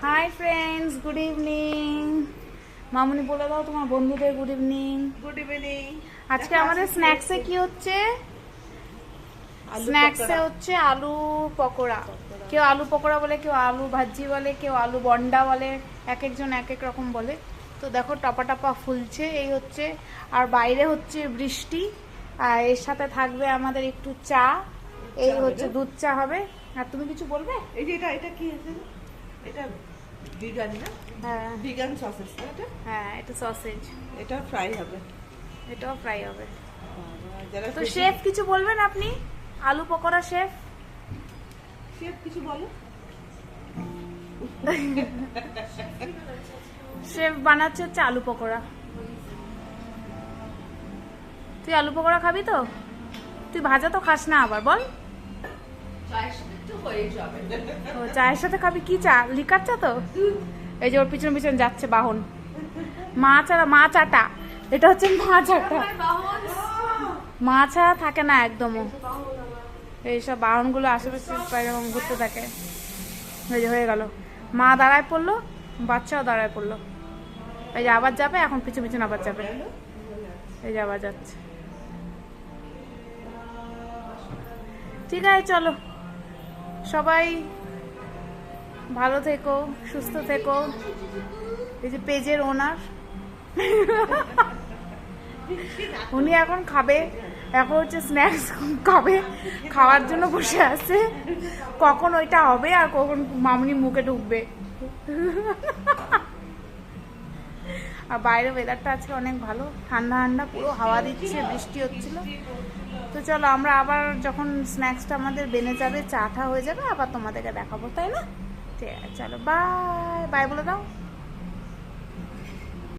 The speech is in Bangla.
Hi friends, good evening. মামুনি বলে দাও তোমার বন্ধুদের গুড ইভিনিং। Good evening. আজকে আমাদের স্ন্যাক্সে কি হচ্ছে? স্ন্যাক্সে হচ্ছে আলু পকোড়া। কেউ আলু পকোড়া বলে, কেউ আলু ভাজি বলে, কেউ আলু বন্ডা বলে, এক একজন এক এক রকম বলে। তো দেখো টপা টপা ফুলছে, এই হচ্ছে। আর বাইরে হচ্ছে বৃষ্টি, আর এর সাথে থাকবে আমাদের একটু চা। এই হচ্ছে দুধ চা হবে। আর তুমি কিছু বলবে? এই যে এটা কি আছে? এটা ভিগান না? হ্যাঁ ভিগান সসেজ না এটা? হ্যাঁ, এটা সসেজ। এটা ফ্রাই হবে। এটাও ফ্রাই হবে। যারা তো শেফ কিছু বলবেন আপনি? আলু পকোড়া শেফ কিছু বলো। শেফ বানাচ্ছে হচ্ছে আলু পকোড়া। তুই আলু পকোড়া খাবি তো? তুই ভাজা তো খাস না আবার, বল। ও, চায়ের সাথে খাবি? কি চা? লিকার চা তো? এই যে ওর পিছন পিছন যাচ্ছে বাহন। মা চাটা, এটা হচ্ছে মা চাটা। মা ছাড়া থাকে না একদমও। এইসব বাহনগুলো আশেপাশে এরকম ঘুরতে থাকে। এই যে হয়ে গেল, মা দাঁড়ায় পড়লো, বাচ্চাও দাঁড়ায় পড়লো। এই যে আবার যাবে, এখন পিছন পিছন আবার যাবে। এই যে আবার যাচ্ছে। ঠিক আছে, চলো সবাই ভালো থেকো, সুস্থ থেকো। এই যে পেজের ওনার, উনি এখন খাবে। এখন হচ্ছে স্ন্যাক্স খাবে, খাওয়ার জন্য বসে আছে। কখন ওইটা হবে আর কখন মামুনি মুখে ঢুকবে। আর বাইরে ওয়েদারটা আজকে অনেক ভালো, ঠান্ডা ঠান্ডা, পুরো হাওয়া দিচ্ছে, বৃষ্টি হচ্ছিল। তো চলো আমরা আবার যখন স্ন্যাক্সটা আমাদের বেনে যাবে, চাটা হয়ে যাবে, আবার তোমাদেরকে দেখাবো, তাই না? ঠিক আছে, চলো বাই বাই বলে দাও।